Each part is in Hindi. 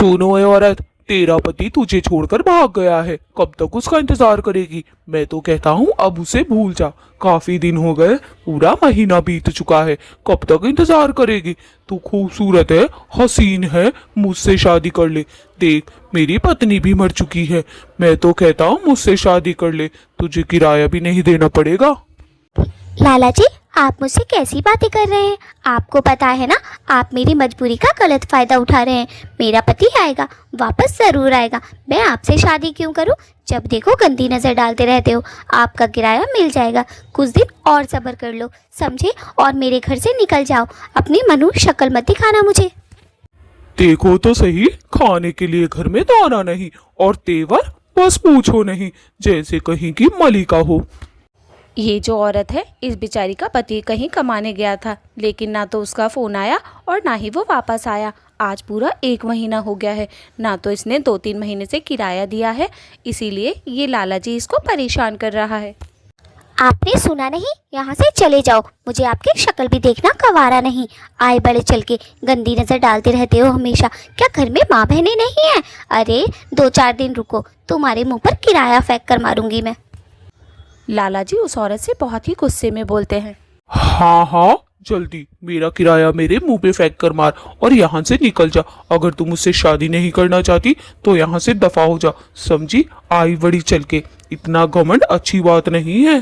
सुनो ये औरत, तेरा पति तुझे छोड़कर भाग गया है, कब तक उसका इंतजार करेगी? मैं तो कहता हूँ अब उसे भूल जा। काफी दिन हो गए, पूरा महीना बीत चुका है, कब तक इंतजार करेगी? तू खूबसूरत है, हसीन है, मुझसे शादी कर ले। देख, मेरी पत्नी भी मर चुकी है। मैं तो कहता हूँ मुझसे शादी कर ले, तुझे किराया भी नहीं देना पड़ेगा। लाला जी, आप मुझसे कैसी बातें कर रहे हैं? आपको पता है ना, आप मेरी मजबूरी का गलत फ़ायदा उठा रहे हैं। मेरा पति आएगा, वापस ज़रूर आएगा। मैं आपसे शादी क्यों करूं? जब देखो गंदी नज़र डालते रहते हो। आपका किराया मिल जाएगा, कुछ दिन और सब्र कर लो, समझे? और मेरे घर से निकल जाओ। अपनी मनुष्य शक्ल मत दिखाना मुझे। देखो तो सही, खाने के लिए घर में दाना नहीं, और तेवर बस पूछो नहीं, जैसे कहीं की मलिका हो। ये जो औरत है, इस बेचारी का पति कहीं कमाने गया था, लेकिन ना तो उसका फ़ोन आया और ना ही वो वापस आया। आज पूरा 1 महीना हो गया है, ना तो इसने 2-3 महीने से किराया दिया है। इसीलिए ये लाला जी इसको परेशान कर रहा है। आपने सुना नहीं? यहाँ से चले जाओ, मुझे आपकी शक्ल भी देखना गवारा नहीं। आए बड़े चल के गंदी नज़र डालते रहते हो हमेशा। क्या घर में माँ बहनें नहीं हैं? अरे 2-4 दिन रुको, तुम्हारे मुंह पर किराया फेंक कर मारूंगी मैं। लाला जी उस औरत से बहुत ही गुस्से में बोलते हैं। हाँ हाँ, जल्दी मेरा किराया मेरे मुंह पे फेंक कर मार और यहाँ से निकल जा। अगर तुम मुझसे शादी नहीं करना चाहती तो यहाँ से दफा हो जा, समझी? आई बड़ी चल के, इतना घमंड अच्छी बात नहीं है।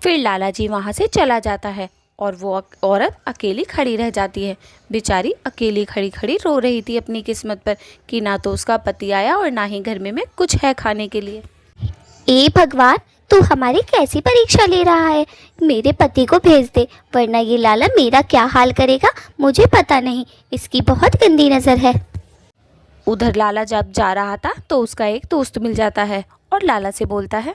फिर लाला जी वहाँ से चला जाता है और वो औरत अकेली खड़ी रह जाती है। बेचारी अकेली खड़ी खड़ी रो रही थी अपनी किस्मत पर कि ना तो उसका पति आया और ना ही घर में कुछ है खाने के लिए। ए भगवान, तू हमारी कैसी परीक्षा ले रहा है? मेरे पति को भेज दे, वरना ये लाला मेरा क्या हाल करेगा मुझे पता नहीं। इसकी बहुत गंदी नज़र है। उधर लाला जब जा रहा था तो उसका एक दोस्त मिल जाता है और लाला से बोलता है,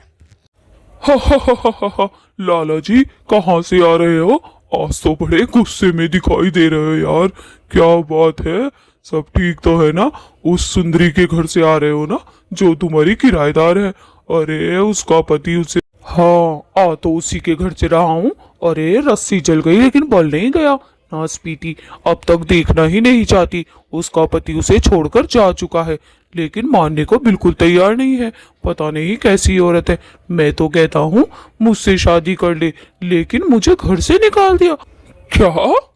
हा हा हा हा हा हा, लाला जी कहाँ से आ रहे हो? आज तो बड़े गुस्से में दिखाई दे रहे हो यार, क्या बात है? सब ठीक तो है ना? उस सुंदरी के घर से आ रहे हो ना, जो तुम्हारी किराएदार है? अरे उसका पति उसे, हाँ आ तो उसी के घर से रहा हूँ। अरे रस्सी जल गई लेकिन बल नहीं गया। नास पीटी अब तक देखना ही नहीं चाहती। उसका पति उसे छोड़कर जा चुका है, लेकिन मानने को बिल्कुल तैयार नहीं है। पता नहीं कैसी औरत है। मैं तो कहता हूँ मुझसे शादी कर ले, लेकिन मुझे घर से निकाल दिया। क्या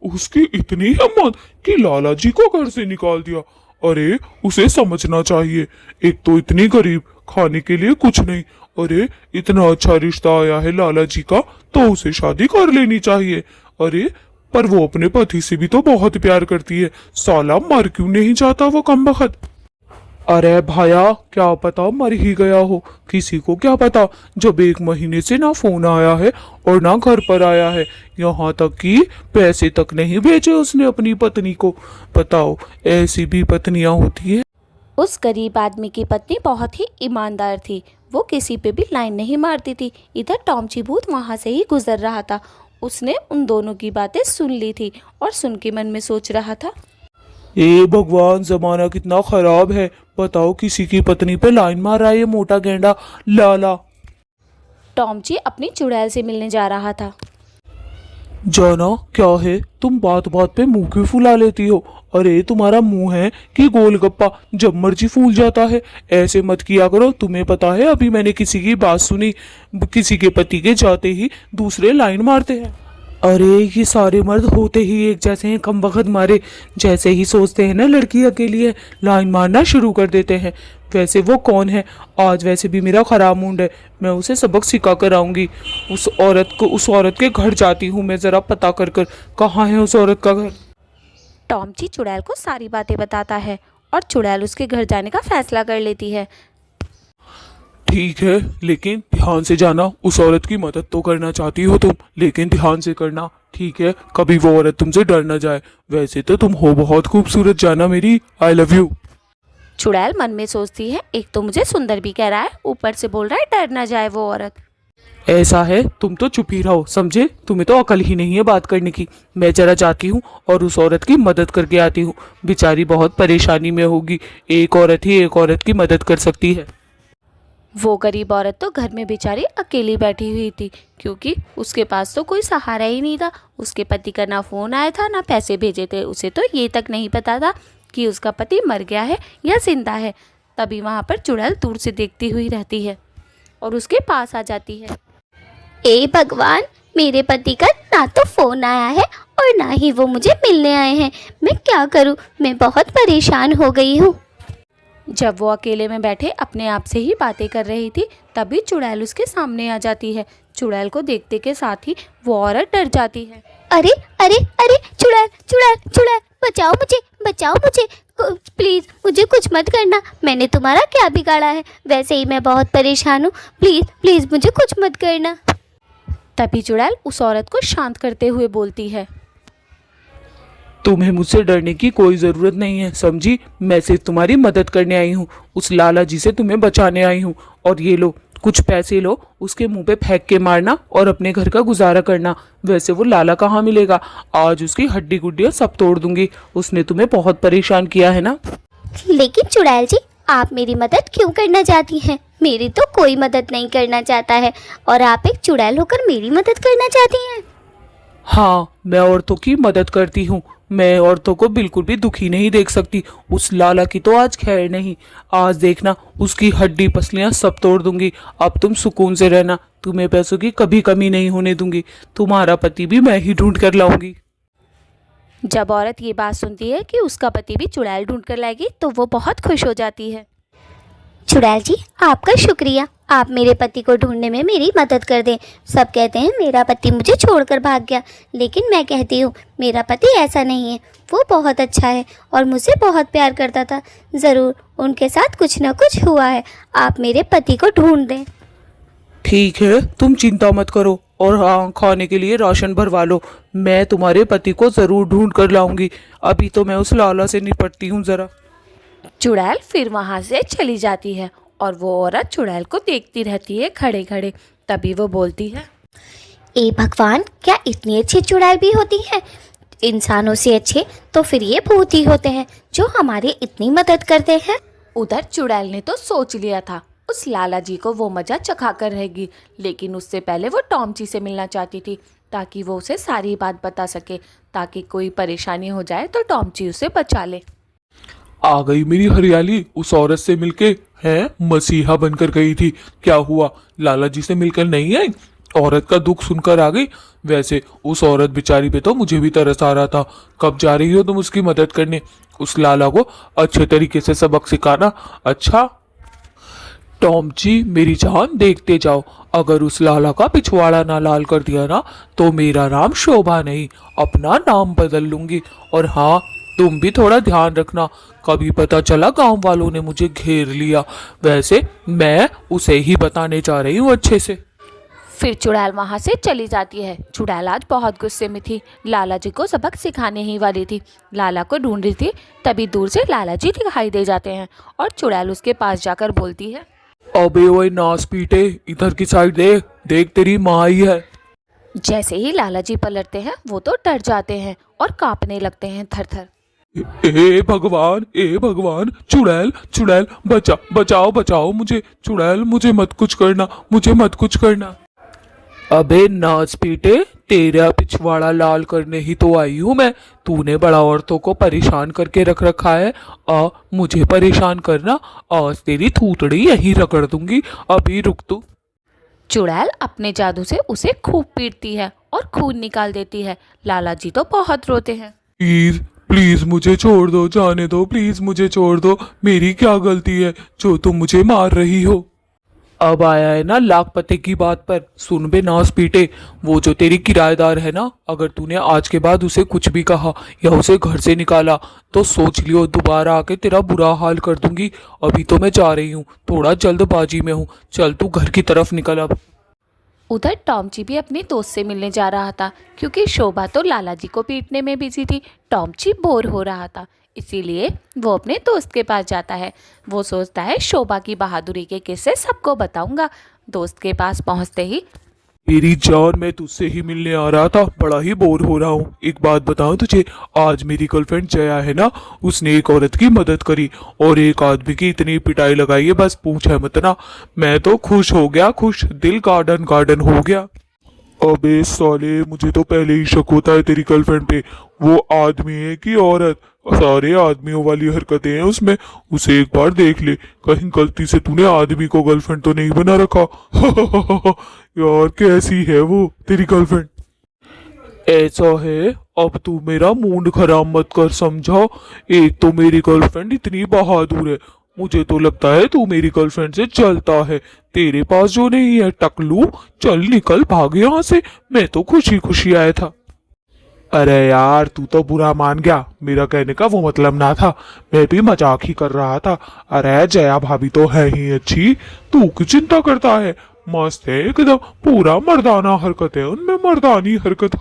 उसकी इतनी हिम्मत कि लाला जी को घर से निकाल दिया? अरे उसे समझना चाहिए, एक तो इतनी गरीब, खाने के लिए कुछ नहीं। अरे इतना अच्छा रिश्ता आया है लाला जी का, तो उसे शादी कर लेनी चाहिए। अरे पर वो अपने पति से भी तो बहुत प्यार करती है, साला मर क्यों नहीं जाता वो कमबख्त? अरे भाया, क्या पता मर ही गया हो, किसी को क्या पता, जब 1 महीने से ना फोन आया है और ना घर पर आया है, यहाँ तक कि पैसे तक नहीं भेजे उसने अपनी पत्नी को। बताओ, ऐसी भी पत्नियां होती है? उस गरीब आदमी की पत्नी बहुत ही ईमानदार थी। वो किसी पे भी लाइन नहीं मारती थी। इधर टॉमची भूत वहाँ से ही गुजर रहा था। उसने उन दोनों की बातें सुन ली थी और सुन के मन में सोच रहा था, ए भगवान, जमाना कितना खराब है। बताओ, किसी की पत्नी पे लाइन मार रहा है ये मोटा गेंडा लाला। टॉमची अपनी चुड़ैल से मिलने जा रहा था। जाना, क्या है तुम बात बात पे मुंह क्यों फुला लेती हो? अरे तुम्हारा मुंह है कि गोलगप्पा, जब मर्जी फूल जाता है। ऐसे मत किया करो। तुम्हें पता है अभी मैंने किसी की बात सुनी, किसी के पति के जाते ही दूसरे लाइन मारते हैं। अरे ये सारे मर्द होते ही एक जैसे हैं, कमबख्त मारे। जैसे ही सोचते हैं ना लड़की अकेली है, लाइन मारना शुरू कर देते हैं। वैसे वो कौन है? आज वैसे भी मेरा खराब मूड है, मैं उसे सबक सिखा कर आऊंगी। उस औरत के घर जाती हूँ मैं, जरा पता कर कर कहाँ है उस औरत का घर। टॉमची चुड़ैल को सारी बातें बताता है और चुड़ैल उसके घर जाने का फैसला कर लेती है। ठीक है, लेकिन ध्यान से जाना। उस औरत की मदद तो करना चाहती हो तुम, लेकिन ध्यान से करना, ठीक है? कभी वो औरत तुमसे डर ना जाए। वैसे तो तुम हो बहुत खूबसूरत, जाना मेरी, आई लव यू। चुड़ैल मन में सोचती है, एक तो मुझे सुंदर भी कह रहा है, ऊपर से बोल रहा है डर ना जाए वो औरत। ऐसा है, तुम तो चुप ही रहो, समझे? तुम्हें तो अकल ही नहीं है बात करने की। मैं जरा जाती हूँ और उस औरत की मदद करके आती हूँ। बेचारी बहुत परेशानी में होगी, एक औरत ही एक औरत की मदद कर सकती है। वो गरीब औरत तो घर में बेचारी अकेली बैठी हुई थी, क्योंकि उसके पास तो कोई सहारा ही नहीं था। उसके पति का ना फ़ोन आया था, ना पैसे भेजे थे। उसे तो ये तक नहीं पता था कि उसका पति मर गया है या जिंदा है। तभी वहाँ पर चुड़ैल दूर से देखती हुई रहती है और उसके पास आ जाती है। ए भगवान, मेरे पति का ना तो फोन आया है और ना ही वो मुझे मिलने आए हैं। मैं क्या करूं? मैं बहुत परेशान हो गई हूँ। जब वो अकेले में बैठे अपने आप से ही बातें कर रही थी, तभी चुड़ैल उसके सामने आ जाती है। चुड़ैल को देखते के साथ ही वो औरत डर जाती है। अरे अरे अरे, चुड़ैल चुड़ैल चुड़ैल, बचाओ मुझे, बचाओ मुझे, प्लीज़ मुझे कुछ मत करना। मैंने तुम्हारा क्या बिगाड़ा है? वैसे ही मैं बहुत परेशान हूँ। प्लीज़ प्लीज़ मुझे कुछ मत करना। तभी चुड़ैल उस औरत को शांत करते हुए बोलती है। तुम्हें मुझसे डरने की कोई ज़रूरत नहीं है, समझी? मैं सिर्फ तुम्हारी मदद करने आई हूँ। उस लाला जी से तुम्हें बचाने आई हूँ। और ये लो, कुछ पैसे लो, उसके मुंह पे फेंक के मारना और अपने घर का गुजारा करना। वैसे वो लाला कहाँ मिलेगा? आज उसकी हड्डी गुड्डियाँ सब तोड़ दूंगी। उसने तुम्हें बहुत परेशान किया है ना। लेकिन चुड़ैल जी, आप मेरी मदद क्यों करना चाहती हैं? मेरी तो कोई मदद नहीं करना चाहता है और आप एक चुड़ैल होकर मेरी मदद करना चाहती हैं। हाँ, मैं औरतों की मदद करती हूँ। मैं औरतों को बिल्कुल भी दुखी नहीं देख सकती। उस लाला की तो आज खैर नहीं। आज देखना, उसकी हड्डी पसलियाँ सब तोड़ दूंगी। अब तुम सुकून से रहना, तुम्हें पैसों की कभी कमी नहीं होने दूंगी। तुम्हारा पति भी मैं ही ढूंढ कर लाऊंगी। जब औरत ये बात सुनती है कि उसका पति भी चुड़ैल ढूंढ कर लाएगी, तो वो बहुत खुश हो जाती है। चुड़ैल जी, आपका शुक्रिया। आप मेरे पति को ढूंढने में मेरी मदद कर दें। सब कहते हैं मेरा पति मुझे छोड़कर भाग गया, लेकिन मैं कहती हूँ मेरा पति ऐसा नहीं है। वो बहुत अच्छा है और मुझसे बहुत प्यार करता था। ज़रूर उनके साथ कुछ न कुछ हुआ है। आप मेरे पति को ढूंढ दें। ठीक है, तुम चिंता मत करो। और हाँ, खाने के लिए राशन भरवा लो। मैं तुम्हारे पति को ज़रूर ढूंढ कर लाऊंगी। अभी तो मैं उस लाला से निपटती हूँ ज़रा। चुड़ैल फिर वहाँ से चली जाती है और वो औरत चुड़ैल को देखती रहती है खड़े खड़े। तभी वो बोलती है। ए भगवान, क्या इतनी अच्छी चुड़ैल भी होती है? इंसानों से अच्छे तो फिर ये भूत ही होते हैं जो हमारी इतनी मदद करते हैं। उधर चुड़ैल ने तो सोच लिया था उस लाला जी को वो मजा चखा कर रहेगी, लेकिन उससे पहले वो टॉमची से मिलना चाहती थी ताकि वो उसे सारी बात बता सके, ताकि कोई परेशानी हो जाए तो टॉमची उसे बचा ले। आ गई मेरी हरियाली। उस औरत से मिलके है मसीहा बनकर गई थी। क्या हुआ, लाला जी से मिलकर नहीं आई? औरत का दुख सुनकर आ गई। वैसे उस औरत बेचारी पे तो मुझे भी तरस आ रहा था। कब जा रही हो तुम उसकी मदद करने? उस लाला को अच्छे तरीके से सबक सिखाना। अच्छा टॉमची मेरी जान, देखते जाओ, अगर उस लाला का पिछवाड़ा ना लाल कर दिया ना, तो मेरा नाम शोभा नहीं, अपना नाम बदल लूंगी। और हाँ, तुम भी थोड़ा ध्यान रखना, कभी पता चला गांव वालों ने मुझे घेर लिया। वैसे मैं उसे ही बताने जा रही हूँ अच्छे से। फिर चुड़ैल वहाँ से चली जाती है। चुड़ैल आज बहुत गुस्से में थी। लाला जी को सबक सिखाने ही वाली थी, लाला को ढूंढ रही थी। तभी दूर से लाला जी दिखाई दे जाते हैं और चुड़ैल उसके पास जाकर बोलती है। अबे ओए नास पीटे, इधर की साइड देख, देख तेरी माँ आई है। जैसे ही लाला जी पलटते हैं वो तो डर जाते हैं और कांपने लगते हैं थर थर। ए भगवान, चुड़ैल चुड़ैल, बचाओ बचाओ मुझे। चुड़ैल मुझे मत कुछ करना, मुझे मत कुछ करना। अबे नाच पीटे, तेरा पिछवाड़ा लाल करने ही तो आई हूँ मैं। तूने बड़ा औरतों को परेशान करके रख रखा है। मुझे परेशान करना, आज तेरी थूतड़ी यहीं रगड़ दूंगी। अभी रुक तू। चुड़ैल अपने जादू से उसे खूब पीटती है और खून निकाल देती है। लाला जी तो बहुत रोते हैं। प्लीज प्लीज मुझे छोड़ दो, जाने दो, प्लीज मुझे छोड़ दो। मेरी क्या गलती है जो तुम मुझे मार रही हो? अब आया है ना लाख पते की बात पर। सुन बे नास पीटे, वो जो तेरी किराएदार है ना, अगर तूने आज के बाद उसे कुछ भी कहा या उसे घर से निकाला तो सोच लियो दोबारा आके तेरा बुरा हाल कर दूंगी। अभी तो मैं जा रही हूँ, थोड़ा जल्दबाजी में हूँ। चल तू घर की तरफ निकल अब। उधर टॉमची भी अपने दोस्त से मिलने जा रहा था, क्योंकि शोभा तो लाला जी को पीटने में बिजी थी। टॉमची बोर हो रहा था, इसीलिए वो अपने दोस्त के पास जाता है। वो सोचता है शोभा की बहादुरी के किस्से सबको बताऊंगा। दोस्त के पास पहुंचते ही, मेरी जान, मैं तुझसे ही मिलने आ रहा था, बड़ा ही बोर हो रहा हूँ। एक बात बताऊं तुझे, आज मेरी गर्लफ्रेंड जया है ना, उसने एक औरत की मदद करी और एक आदमी की इतनी पिटाई लगाई है, बस पूछे मत ना। मैं तो खुश हो गया, खुश, दिल गार्डन हो गया। अबे साले, मुझे तो पहले ही शक होता है तेरी गर्लफ्रेंड पे। वो आदमी है कि औरत? सारे आदमियों वाली हरकतें हैं उसमें। उसे एक बार देख ले, कहीं गलती से तूने आदमी को गर्लफ्रेंड तो नहीं बना रखा। यार कैसी है वो तेरी गर्लफ्रेंड? ऐसा है, अब तू मेरा मूड खराब मत कर, समझा? एक तो मेरी गर्लफ्रेंड इतनी बहादुर है, मुझे तो लगता है तू मेरी गर्लफ्रेंड से चलता है। तेरे पास जो नहीं है टकलू, चल निकल भाग यहाँ से। मैं तो खुशी खुशी आया था। अरे यार तू तो बुरा मान गया, मेरा कहने का वो मतलब ना था, मैं भी मजाक ही कर रहा था। अरे जया भाभी तो है ही अच्छी, तू क्यों चिंता करता है? मस्त है एकदम, पूरा मर्दाना हरकत है उनमें, मर्दानी हरकत।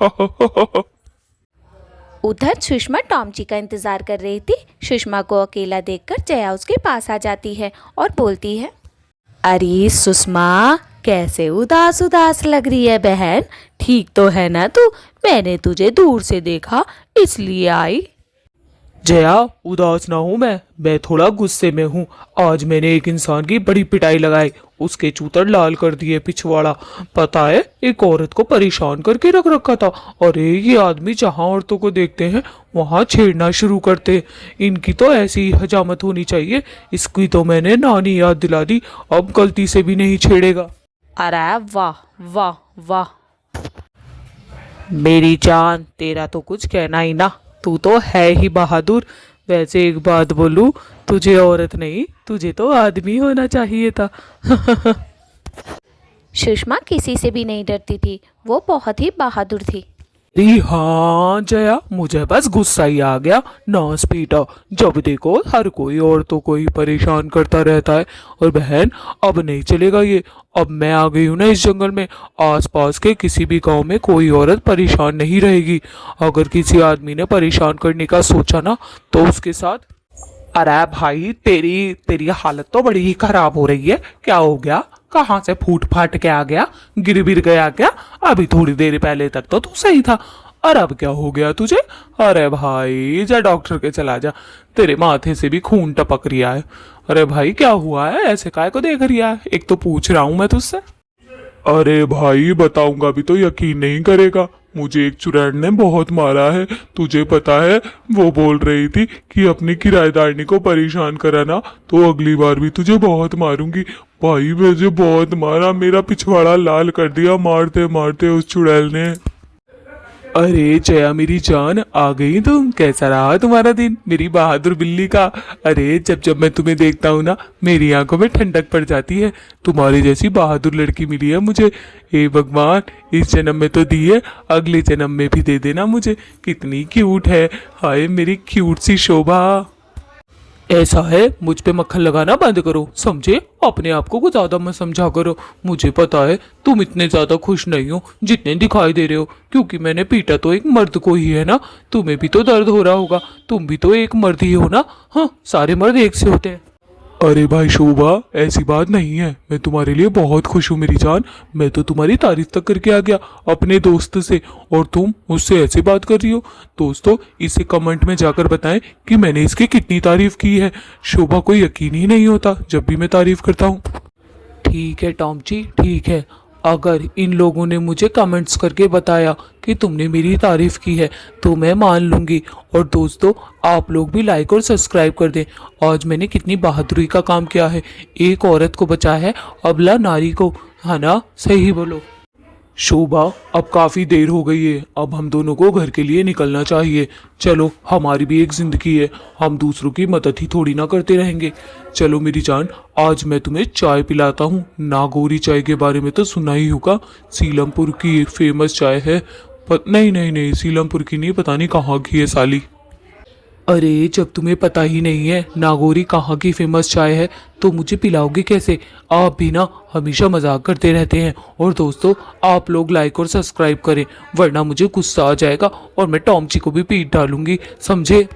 उधर सुषमा टॉमची का इंतजार कर रही थी। सुषमा को अकेला देखकर जया उसके पास आ जाती है और बोलती है, अरे सुषमा, कैसे उदास उदास लग रही है बहन? ठीक तो है ना तू? मैंने तुझे दूर से देखा इसलिए आई। जया, उदास ना हूँ मैं थोड़ा गुस्से में हूँ। आज मैंने एक इंसान की बड़ी पिटाई लगाई, उसके चूतर लाल कर दिए पिछवाड़ा। पता है, एक औरत को परेशान करके रख रखा था। और ये आदमी जहाँ औरतों को देखते हैं वहाँ छेड़ना शुरू करते हैं। इनकी तो ऐसी ही हजामत होनी चाहिए। इसकी तो मैंने नानी याद दिला दी, अब गलती से भी नहीं छेड़ेगा। अरे वाह वाह वाह। मेरी जान, तेरा तो कुछ कहना ही ना, तू तो है ही बहादुर। वैसे एक बात बोलूं, तुझे औरत नहीं, तुझे तो आदमी होना चाहिए था। सुषमा किसी से भी नहीं डरती थी, वो बहुत ही बहादुर थी। अरे हाँ जया, मुझे बस गुस्सा ही आ गया। नास पीटा, जब देखो हर कोई औरतों को ही परेशान करता रहता है। और बहन, अब नहीं चलेगा ये। अब मैं आ गई हूँ ना इस जंगल में, आसपास के किसी भी गांव में कोई औरत परेशान नहीं रहेगी। अगर किसी आदमी ने परेशान करने का सोचा ना, तो उसके साथ। अरे भाई, तेरी हालत तो बड़ी ही खराब हो रही है। क्या हो गया? कहाँ से फूट फाट के आ गया? गिर बिर गया क्या? अभी थोड़ी देर पहले तक तो तू सही था, और अब क्या हो गया तुझे? अरे भाई, जा डॉक्टर के चला जा, तेरे माथे से भी खून टपक रिया है। अरे भाई क्या हुआ है? ऐसे काय को देख रिया है? एक तो पूछ रहा हूं मैं तुझसे। अरे भाई बताऊंगा भी तो यकीन नहीं करेगा, मुझे एक चुड़ैल ने बहुत मारा है। तुझे पता है, वो बोल रही थी कि अपनी किराएदारनी को परेशान कराना, तो अगली बार भी तुझे बहुत मारूंगी। भाई मुझे बहुत मारा, मेरा पिछवाड़ा लाल कर दिया मारते मारते उस चुड़ैल ने। अरे जया मेरी जान, आ गई तुम? कैसा रहा तुम्हारा दिन मेरी बहादुर बिल्ली का? अरे जब जब मैं तुम्हें देखता हूँ ना, मेरी आंखों में ठंडक पड़ जाती है। तुम्हारी जैसी बहादुर लड़की मिली है मुझे। हे भगवान, इस जन्म में तो दी है, अगले जन्म में भी दे देना मुझे। कितनी क्यूट है, हाय मेरी क्यूट सी शोभा। ऐसा है, मुझ पे मक्खन लगाना बंद करो, समझे? अपने आप को कुछ ज्यादा मत समझा करो। मुझे पता है तुम इतने ज्यादा खुश नहीं हो जितने दिखाई दे रहे हो, क्योंकि मैंने पीटा तो एक मर्द को ही है ना। तुम्हें भी तो दर्द हो रहा होगा, तुम भी तो एक मर्द ही हो ना। हाँ, सारे मर्द एक से होते हैं। अरे भाई शोभा, ऐसी बात नहीं है, मैं तुम्हारे लिए बहुत खुश हूँ मेरी जान। मैं तो तुम्हारी तारीफ तक करके आ गया अपने दोस्त से, और तुम मुझसे ऐसी बात कर रही हो। दोस्तों, इसे कमेंट में जाकर बताएं कि मैंने इसकी कितनी तारीफ की है। शोभा को यकीन ही नहीं होता जब भी मैं तारीफ करता हूँ। ठीक है टॉम जी, ठीक है। अगर इन लोगों ने मुझे कमेंट्स करके बताया कि तुमने मेरी तारीफ की है, तो मैं मान लूंगी। और दोस्तों, आप लोग भी लाइक और सब्सक्राइब कर दें। आज मैंने कितनी बहादुरी का काम किया है, एक औरत को बचाया है, अबला नारी को, है ना? सही बोलो। शोभा, अब काफी देर हो गई है, अब हम दोनों को घर के लिए निकलना चाहिए। चलो, हमारी भी एक जिंदगी है, हम दूसरों की मदद ही थोड़ी ना करते रहेंगे। चलो मेरी जान, आज मैं तुम्हें चाय पिलाता हूँ। नागौरी चाय के बारे में तो सुना ही होगा, सीलमपुर की एक फेमस चाय है। नहीं, सीलमपुर की नहीं, पता नहीं कहाँ की है साली। अरे जब तुम्हें पता ही नहीं है नागौरी कहाँ की फेमस चाय है, तो मुझे पिलाओगे कैसे? आप भी ना हमेशा मजाक करते रहते हैं। और दोस्तों, आप लोग लाइक और सब्सक्राइब करें, वरना मुझे गुस्सा आ जाएगा और मैं टॉम जी को भी पीट डालूंगी, समझे?